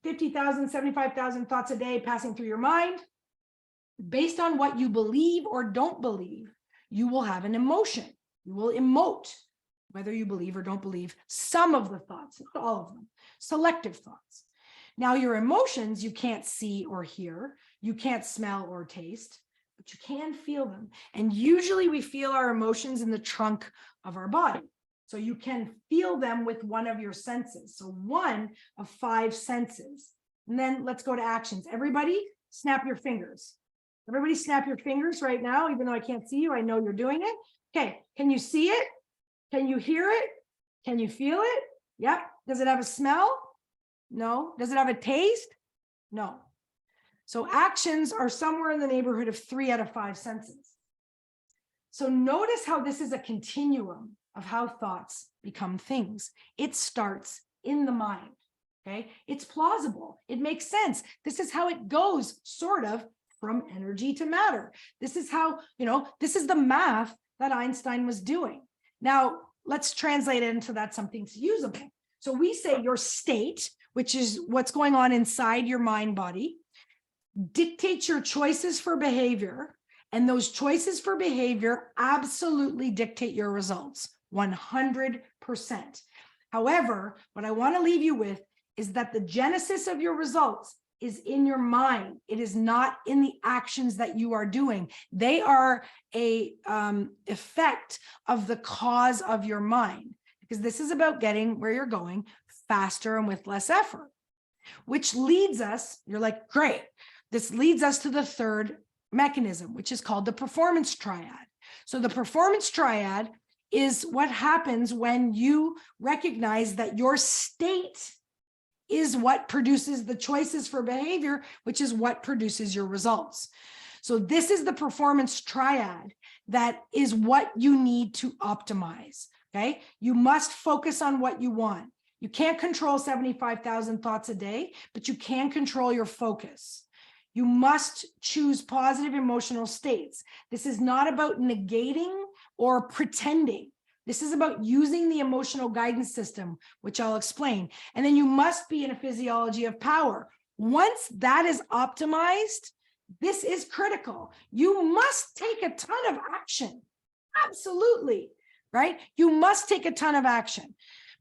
50,000, 75,000 thoughts a day passing through your mind. Based on what you believe or don't believe, you will have an emotion. You will emote, whether you believe or don't believe some of the thoughts, not all of them, selective thoughts. Now, your emotions, you can't see or hear, you can't smell or taste, but you can feel them. And usually we feel our emotions in the trunk of our body. So you can feel them with one of your senses. So 1 of 5 senses. And then let's go to actions. Everybody snap your fingers. Everybody snap your fingers right now, even though I can't see you, I know you're doing it. Okay, can you see it? Can you hear it? Can you feel it? Yep. Does it have a smell? No. Does it have a taste? No. So actions are somewhere in the neighborhood of 3 out of 5 senses. So notice how this is a continuum of how thoughts become things. It starts in the mind, okay? It's plausible. It makes sense. This is how it goes, sort of, from energy to matter. This is how, this is the math that Einstein was doing. Now, let's translate it into that something's usable. So we say your state, which is what's going on inside your mind body, dictates your choices for behavior, and those choices for behavior absolutely dictate your results, 100%. However, what I want to leave you with is that the genesis of your results is in your mind. It is not in the actions that you are doing. They are a effect of the cause of your mind, because this is about getting where you're going faster and with less effort, which leads us, you're like, great. This leads us to the third mechanism, which is called the performance triad. So the performance triad is what happens when you recognize that your state is what produces the choices for behavior, which is what produces your results. So this is the performance triad that is what you need to optimize, okay? You must focus on what you want. You can't control 75,000 thoughts a day, but you can control your focus. You must choose positive emotional states. This is not about negating or pretending. This is about using the emotional guidance system, which I'll explain. And then you must be in a physiology of power. Once that is optimized, this is critical. You must take a ton of action. Absolutely, right? You must take a ton of action,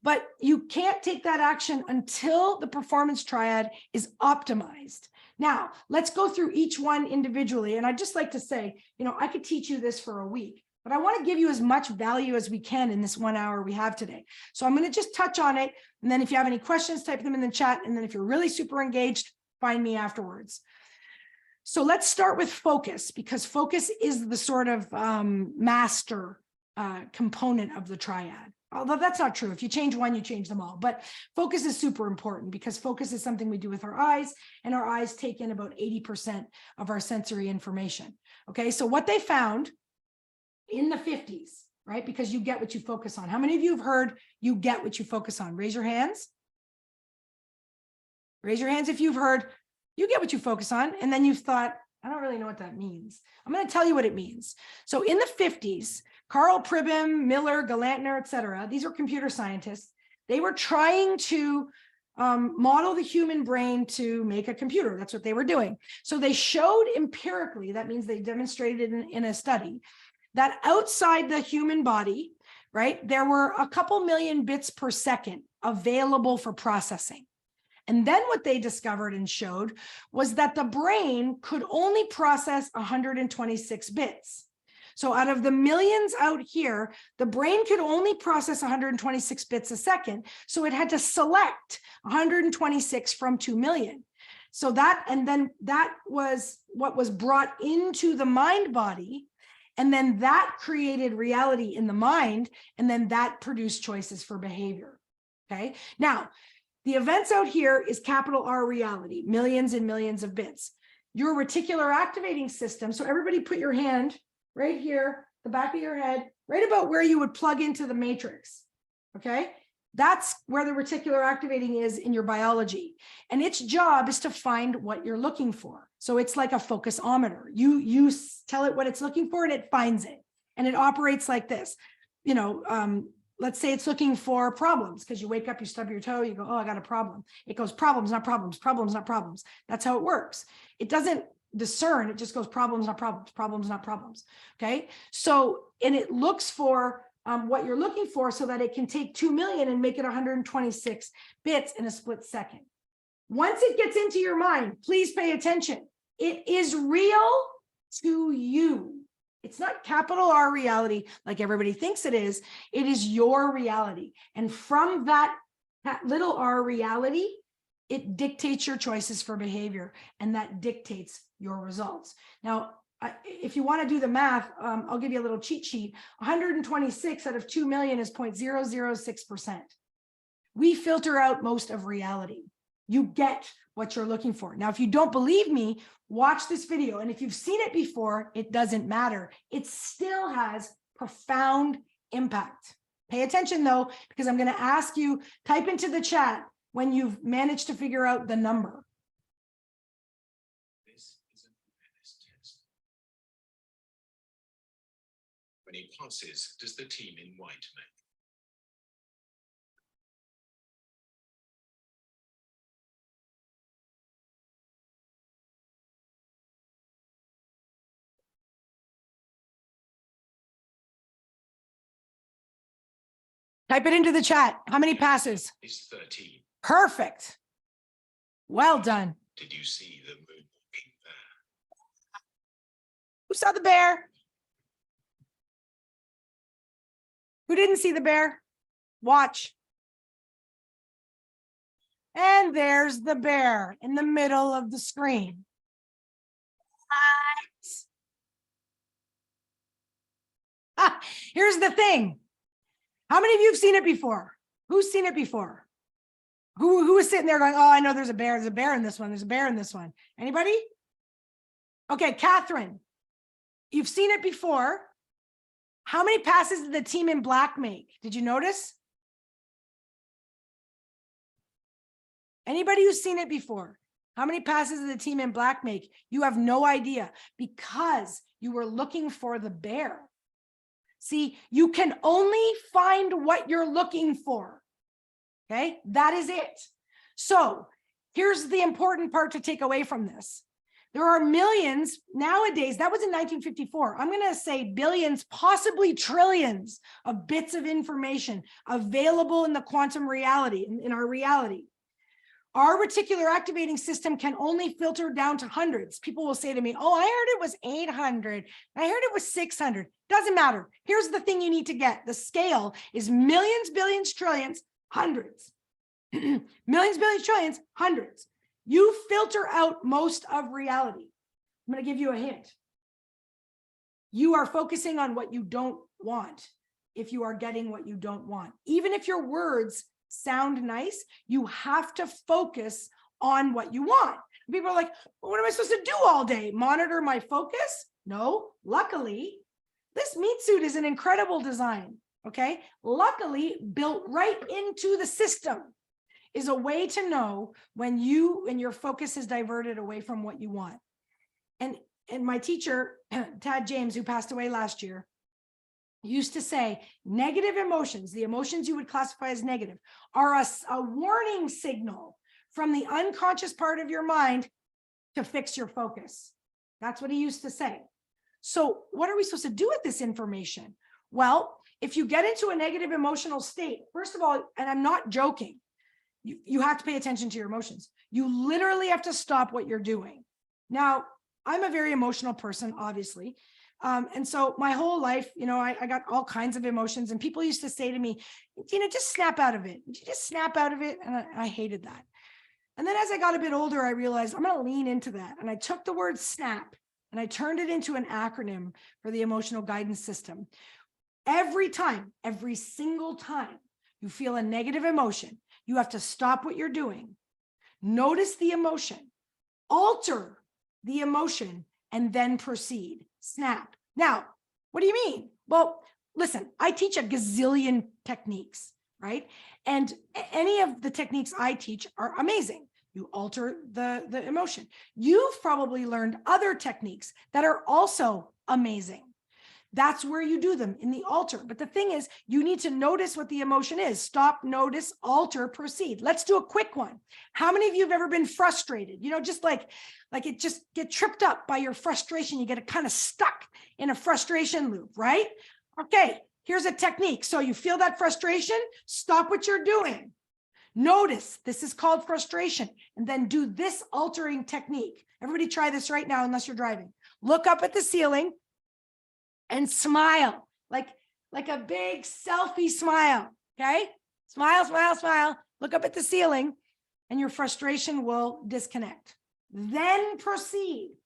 but you can't take that action until the performance triad is optimized. Now, let's go through each one individually. And I'd just like to say, I could teach you this for a week, but I want to give you as much value as we can in this 1 hour we have today. So I'm going to just touch on it. And then if you have any questions, type them in the chat. And then if you're really super engaged, find me afterwards. So let's start with focus, because focus is the sort of master component of the triad. Although that's not true. If you change one, you change them all. But focus is super important because focus is something we do with our eyes, and our eyes take in about 80% of our sensory information. Okay, so what they found in the 50s, right? Because you get what you focus on. How many of you have heard you get what you focus on? Raise your hands. Raise your hands if you've heard you get what you focus on. And then you've thought, I don't really know what that means. I'm going to tell you what it means. So in the 50s, Carl Pribben, Miller, Galantner, et cetera, these were computer scientists. They were trying to model the human brain to make a computer. That's what they were doing. So they showed empirically, that means they demonstrated in a study, that outside the human body, right, there were a couple million bits per second available for processing. And then what they discovered and showed was that the brain could only process 126 bits. So out of the millions out here, the brain could only process 126 bits a second. So it had to select 126 from 2 million. So that, and then that was what was brought into the mind body. And then that created reality in the mind. And then that produced choices for behavior. Okay. Now, the events out here is capital R reality, millions and millions of bits. Your reticular activating system. So everybody put your hand right here, the back of your head, right about where you would plug into the matrix. Okay. That's where the reticular activating is in your biology. And its job is to find what you're looking for. So it's like a focusometer. You tell it what it's looking for and it finds it. And it operates like this. You know, let's say it's looking for problems because you wake up, you stub your toe, you go, oh, I got a problem. It goes problems, not problems, problems, not problems. That's how it works. It doesn't discern, it just goes problems, not problems, problems, not problems. Okay. So, and it looks for what you're looking for so that it can take 2 million and make it 126 bits in a split second. Once it gets into your mind, please pay attention. It is real to you. It's not capital R reality like everybody thinks it is. It is your reality. And from that little r reality, it dictates your choices for behavior, and that dictates your results. Now, if you want to do the math, I'll give you a little cheat sheet. 126 out of 2 million is 0.006%. We filter out most of reality. You get what you're looking for. Now, if you don't believe me, watch this video. And if you've seen it before, it doesn't matter. It still has profound impact. Pay attention though, because I'm going to ask you, type into the chat when you've managed to figure out the number. This is an awareness test. When he passes, does the team in white make? Type it into the chat. How many passes? It's 13. Perfect. Well done. Did you see the moon walking there? Who saw the bear? Who didn't see the bear? Watch. And there's the bear in the middle of the screen. Here's the thing. How many of you have seen it before? Who's seen it before? Who is sitting there going, oh, I know there's a bear. There's a bear in this one. There's a bear in this one. Anybody? Okay, Catherine, you've seen it before. How many passes did the team in black make? Did you notice? Anybody who's seen it before? How many passes did the team in black make? You have no idea because you were looking for the bear. See, you can only find what you're looking for. Okay, that is it. So here's the important part to take away from this. There are millions nowadays, that was in 1954. I'm going to say billions, possibly trillions of bits of information available in the quantum reality, in our reality. Our reticular activating system can only filter down to hundreds. People will say to me, oh, I heard it was 800. I heard it was 600. Doesn't matter. Here's the thing you need to get. The scale is millions, billions, trillions, hundreds. Millions, billions, trillions, hundreds. You filter out most of reality. I'm going to give you a hint. You are focusing on what you don't want if you are getting what you don't want. Even if your words sound nice, you have to focus on what you want. People are like, well, what am I supposed to do all day? Monitor my focus? No, luckily, this meat suit is an incredible design, okay? Luckily, built right into the system is a way to know when your focus is diverted away from what you want. And my teacher, Tad James, who passed away last year, used to say negative emotions, the emotions you would classify as negative, are a warning signal from the unconscious part of your mind to fix your focus. That's what he used to say. So what are we supposed to do with this information? Well, if you get into a negative emotional state, first of all, and I'm not joking, you have to pay attention to your emotions. You literally have to stop what you're doing. Now, I'm a very emotional person, obviously. And so my whole life, I got all kinds of emotions, and people used to say to me, Gina, just snap out of it. You just snap out of it. And I hated that. And then as I got a bit older, I realized I'm going to lean into that. And I took the word snap and I turned it into an acronym for the emotional guidance system. Every time, every single time you feel a negative emotion, you have to stop what you're doing, notice the emotion, alter the emotion, and then proceed. Snap. Now, what do you mean? Well, listen, I teach a gazillion techniques, right? And any of the techniques I teach are amazing. You alter the emotion. You've probably learned other techniques that are also amazing. That's where you do them, in the alter. But the thing is, you need to notice what the emotion is. Stop, notice, alter, proceed. Let's do a quick one. How many of you have ever been frustrated? Just like it just get tripped up by your frustration. You get kind of stuck in a frustration loop, right? Okay, here's a technique. So you feel that frustration, stop what you're doing. Notice, this is called frustration. And then do this altering technique. Everybody try this right now, unless you're driving. Look up at the ceiling and smile, like a big selfie smile, okay? Smile, smile, smile. Look up at the ceiling and your frustration will disconnect. Then proceed.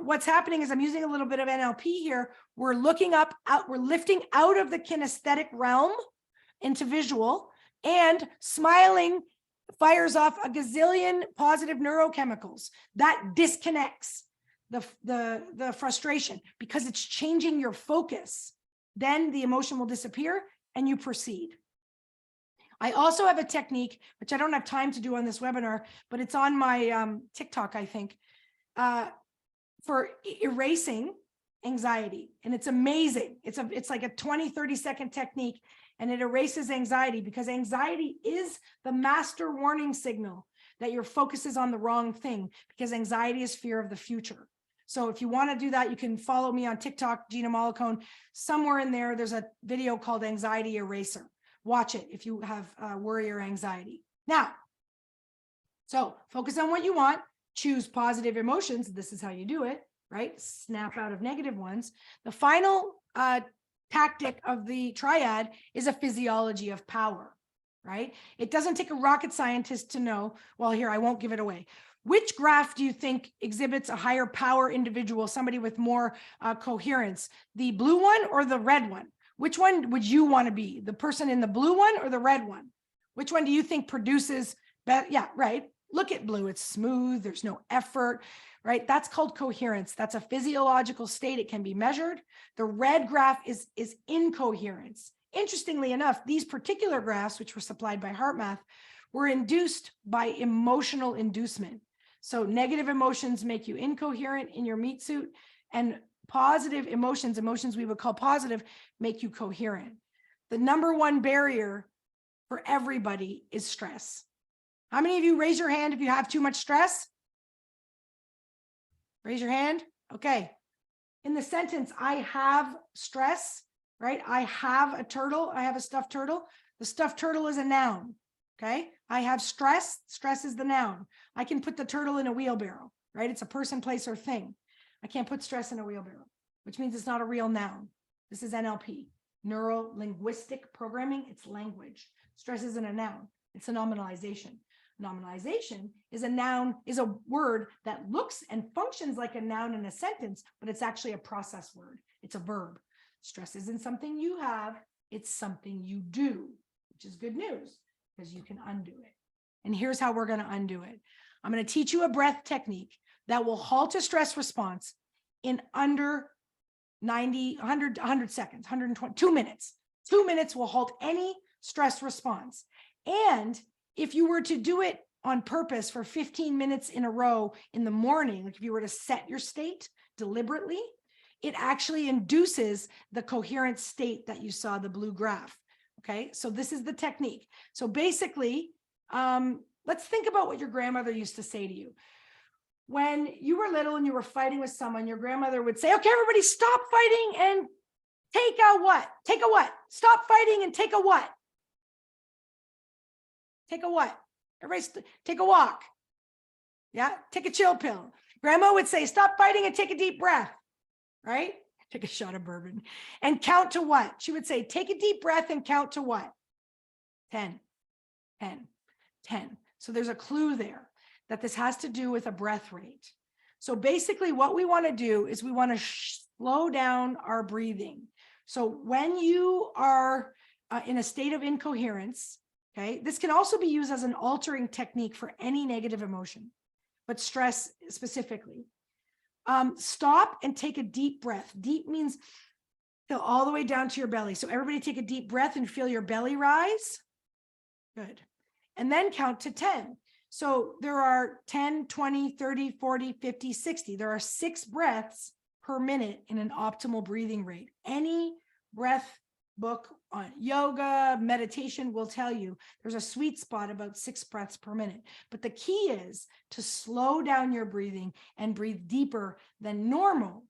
What's happening is I'm using a little bit of NLP here. We're looking up, we're lifting out of the kinesthetic realm into visual, and smiling fires off a gazillion positive neurochemicals that disconnects the frustration, because it's changing your focus. Then the emotion will disappear and you proceed. I also have a technique, which I don't have time to do on this webinar, but it's on my TikTok, I think, for erasing anxiety. And it's amazing. It's like a 20-30 second technique, and it erases anxiety, because anxiety is the master warning signal that your focus is on the wrong thing, because anxiety is fear of the future. So if you want to do that, you can follow me on TikTok, Gina Mollicone. Somewhere in there, there's a video called Anxiety Eraser. Watch it if you have worry or anxiety. Now, so focus on what you want, choose positive emotions. This is how you do it, right? Snap out of negative ones. The final tactic of the triad is a physiology of power, right? It doesn't take a rocket scientist to know. Well, here, I won't give it away. Which graph do you think exhibits a higher power individual, somebody with more coherence? The blue one or the red one? Which one would you want to be? The person in the blue one or the red one? Which one do you think produces better? Yeah, right. Look at blue. It's smooth. There's no effort, right? That's called coherence. That's a physiological state. It can be measured. The red graph is incoherence. Interestingly enough, these particular graphs, which were supplied by HeartMath, were induced by emotional inducement. So negative emotions make you incoherent in your meat suit, and positive emotions we would call positive, make you coherent. The number one barrier for everybody is stress. How many of you raise your hand if you have too much stress? Raise your hand. Okay. In the sentence, I have stress, right? I have a turtle. I have a stuffed turtle. The stuffed turtle is a noun. Okay. I have stress. Stress is the noun. I can put the turtle in a wheelbarrow, right? It's a person, place, or thing. I can't put stress in a wheelbarrow, which means it's not a real noun. This is NLP, neuro linguistic programming. It's language. Stress isn't a noun. It's a nominalization. Nominalization is a noun, is a word that looks and functions like a noun in a sentence, but it's actually a process word. It's a verb. Stress isn't something you have, it's something you do, which is good news because you can undo it. And here's how we're going to undo it. I'm going to teach you a breath technique that will halt a stress response in under 90, 100 seconds, 120, 2 minutes. 2 minutes will halt any stress response. And if you were to do it on purpose for 15 minutes in a row in the morning, like if you were to set your state deliberately, it actually induces the coherent state that you saw the blue graph. Okay, so this is the technique. So basically, let's think about what your grandmother used to say to you. When you were little and you were fighting with someone, your grandmother would say, okay, everybody stop fighting and take a what? Take a what? Stop fighting and take a what? Take a what? Everybody take a walk. Yeah, take a chill pill. Grandma would say, stop fighting and take a deep breath, right? Take a shot of bourbon and count to what? She would say, take a deep breath and count to what? 10, 10, 10. So there's a clue there that this has to do with a breath rate. So basically what we want to do is we want to slow down our breathing. So when you are in a state of incoherence, okay, this can also be used as an altering technique for any negative emotion, but stress specifically. Stop and take a deep breath. Deep means feel all the way down to your belly. So everybody take a deep breath and feel your belly rise. Good. And then count to 10. So there are 10, 20, 30, 40, 50, 60. There are 6 breaths per minute in an optimal breathing rate. Any breath book on yoga, meditation will tell you there's a sweet spot about 6 breaths per minute. But the key is to slow down your breathing and breathe deeper than normal.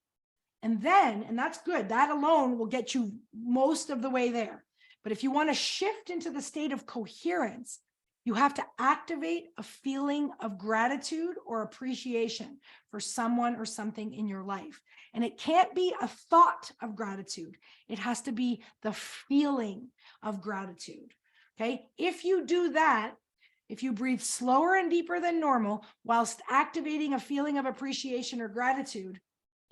And then, and that's good, that alone will get you most of the way there. But if you want to shift into the state of coherence, you have to activate a feeling of gratitude or appreciation for someone or something in your life. And it can't be a thought of gratitude. It has to be the feeling of gratitude. Okay. If you do that, if you breathe slower and deeper than normal, whilst activating a feeling of appreciation or gratitude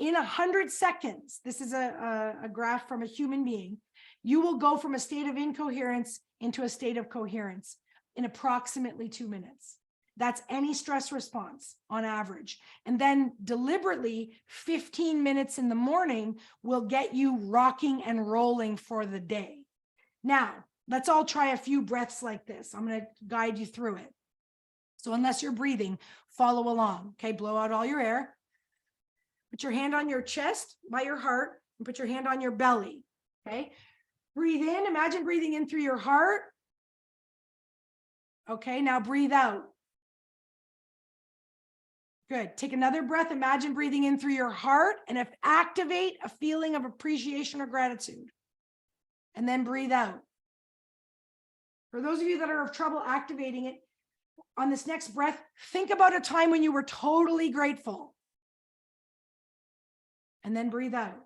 in 100 seconds, this is a graph from a human being, you will go from a state of incoherence into a state of coherence in approximately 2 minutes. That's any stress response on average. And then deliberately 15 minutes in the morning will get you rocking and rolling for the day. Now, let's all try a few breaths like this. I'm going to guide you through it. So unless you're breathing, follow along. Okay, blow out all your air. Put your hand on your chest by your heart and put your hand on your belly. Okay, breathe in. Imagine breathing in through your heart. Okay, now breathe out. Good. Take another breath. Imagine breathing in through your heart and activate a feeling of appreciation or gratitude. And then breathe out. For those of you that are of trouble activating it, on this next breath, think about a time when you were totally grateful. And then breathe out.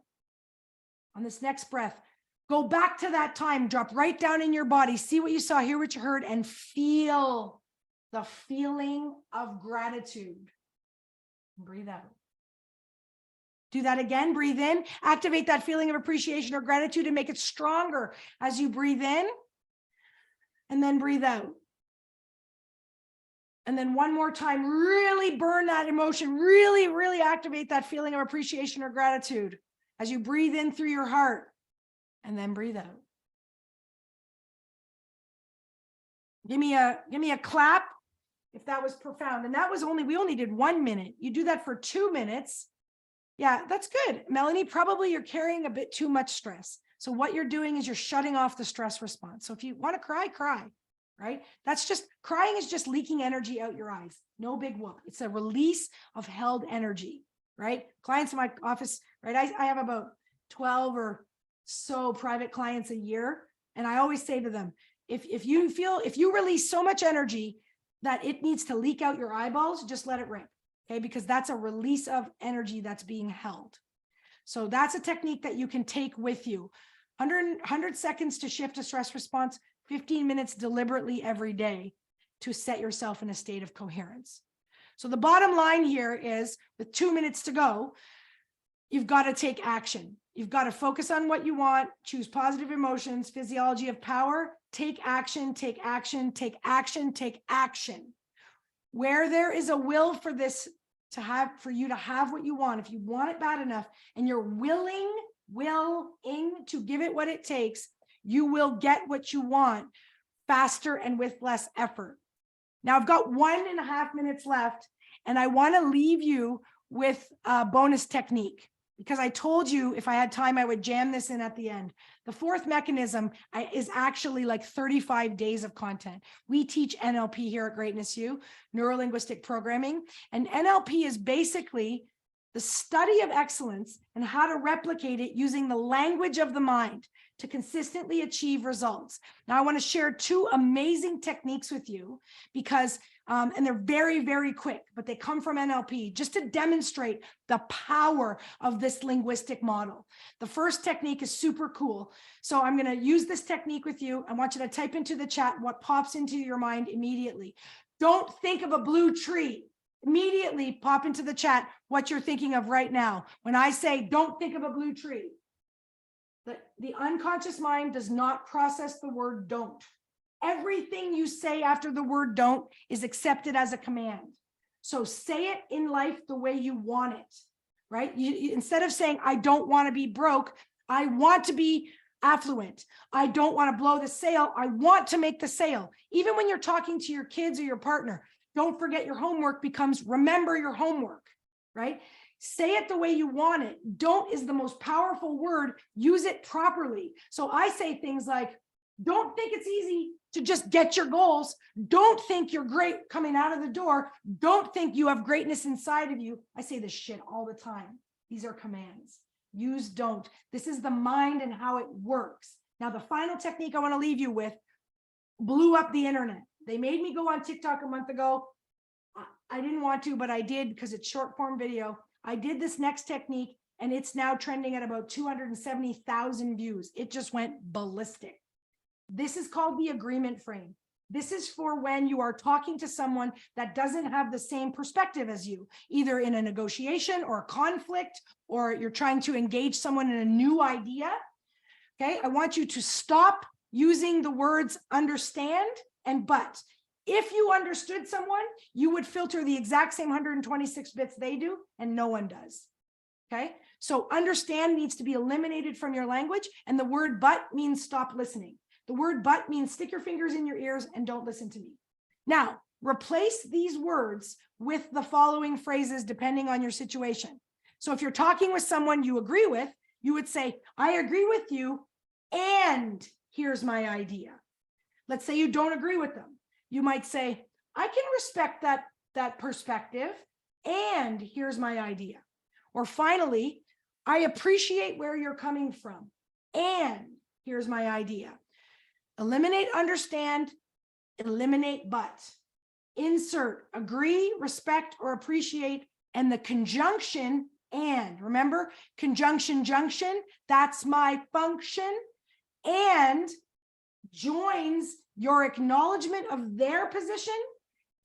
On this next breath, go back to that time, drop right down in your body, see what you saw, hear what you heard, and feel the feeling of gratitude. Breathe out. Do that again, breathe in, activate that feeling of appreciation or gratitude and make it stronger as you breathe in, and then breathe out. And then one more time, really burn that emotion, really, really activate that feeling of appreciation or gratitude as you breathe in through your heart. And then breathe out. Give me a clap if that was profound. And that was we only did 1 minute. You do that for 2 minutes. Yeah, that's good. Melanie, probably you're carrying a bit too much stress. So what you're doing is you're shutting off the stress response. So if you want to cry, cry, right? That's just, crying is just leaking energy out your eyes. No big whoop. It's a release of held energy, right? Clients in my office, right? I have about 12 or so private clients a year. And I always say to them, if you release so much energy that it needs to leak out your eyeballs, just let it rip. Okay. Because that's a release of energy that's being held. So that's a technique that you can take with you. 100 seconds to shift a stress response, 15 minutes deliberately every day to set yourself in a state of coherence. So the bottom line here is, with 2 minutes to go, you've got to take action. You've got to focus on what you want, choose positive emotions, physiology of power, take action, take action, take action, take action. Where there is a will for this to have, for you to have what you want, if you want it bad enough and you're willing to give it what it takes, you will get what you want faster and with less effort. Now I've got 1.5 minutes left, and I want to leave you with a bonus technique, because I told you if I had time, I would jam this in at the end. The fourth mechanism is actually like 35 days of content. We teach NLP here at Greatness U, neuro-linguistic programming, and NLP is basically the study of excellence and how to replicate it using the language of the mind to consistently achieve results. Now, I want to share 2 amazing techniques with you because, and they're very, very quick, but they come from NLP just to demonstrate the power of this linguistic model. The first technique is super cool. So I'm going to use this technique with you. I want you to type into the chat what pops into your mind immediately. Don't think of a blue tree. Immediately pop into the chat what you're thinking of right now. When I say, don't think of a blue tree, the unconscious mind does not process the word don't. Everything you say after the word don't is accepted as a command. So say it in life the way you want it, right? Instead of saying, I don't want to be broke, I want to be affluent. I don't want to blow the sale. I want to make the sale. Even when you're talking to your kids or your partner, don't forget your homework becomes remember your homework, right? Say it the way you want it. Don't is the most powerful word. Use it properly. So I say things like, don't think it's easy to just get your goals. Don't think you're great coming out of the door. Don't think you have greatness inside of you. I say this shit all the time. These are commands. Use don't. This is the mind and how it works. Now, the final technique I want to leave you with blew up the internet. They made me go on TikTok a month ago. I didn't want to, but I did because it's short form video. I did this next technique and it's now trending at about 270,000 views. It just went ballistic. This is called the agreement frame. This is for when you are talking to someone that doesn't have the same perspective as you, either in a negotiation or a conflict, or you're trying to engage someone in a new idea. Okay, I want you to stop using the words understand and but. If you understood someone, you would filter the exact same 126 bits they do, and no one does. Okay, so understand needs to be eliminated from your language, and the word but means stop listening. The word but means stick your fingers in your ears and don't listen to me. Now, replace these words with the following phrases depending on your situation. So if you're talking with someone you agree with, you would say, I agree with you, and here's my idea. Let's say you don't agree with them. You might say, I can respect that perspective, and here's my idea. Or finally, I appreciate where you're coming from, and here's my idea. Eliminate understand, eliminate but. Insert agree, respect, or appreciate, and the conjunction and. Remember, conjunction junction, that's my function, and joins your acknowledgement of their position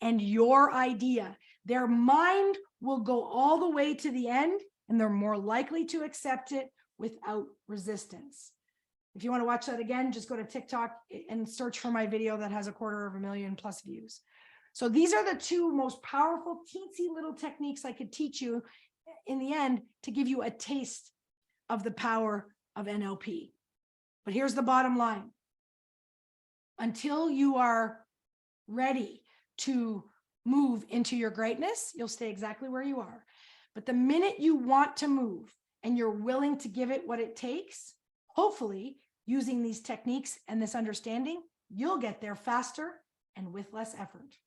and your idea. Their mind will go all the way to the end, and they're more likely to accept it without resistance. If you want to watch that again, just go to TikTok and search for my video that has 250,000+ views. So these are the 2 most powerful, teensy little techniques I could teach you in the end to give you a taste of the power of NLP. But here's the bottom line. Until you are ready to move into your greatness, you'll stay exactly where you are. But the minute you want to move and you're willing to give it what it takes, hopefully using these techniques and this understanding, you'll get there faster and with less effort.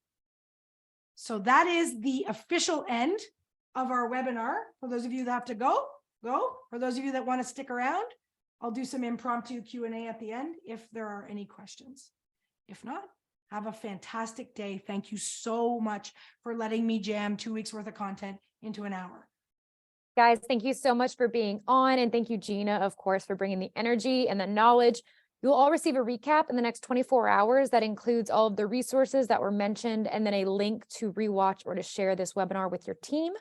So that is the official end of our webinar. For those of you that have to go. For those of you that want to stick around, I'll do some impromptu Q&A at the end if there are any questions. If not, have a fantastic day. Thank you so much for letting me jam 2 weeks worth of content into an hour. Guys, thank you so much for being on. And thank you, Gina, of course, for bringing the energy and the knowledge. You'll all receive a recap in the next 24 hours that includes all of the resources that were mentioned and then a link to rewatch or to share this webinar with your team.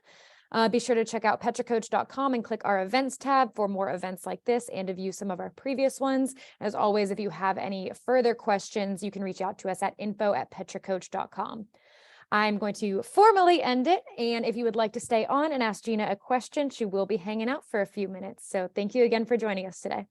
Be sure to check out petracoach.com and click our events tab for more events like this and to view some of our previous ones. As always, if you have any further questions, you can reach out to us at info@petracoach.com. I'm going to formally end it. And if you would like to stay on and ask Gina a question, she will be hanging out for a few minutes. So thank you again for joining us today.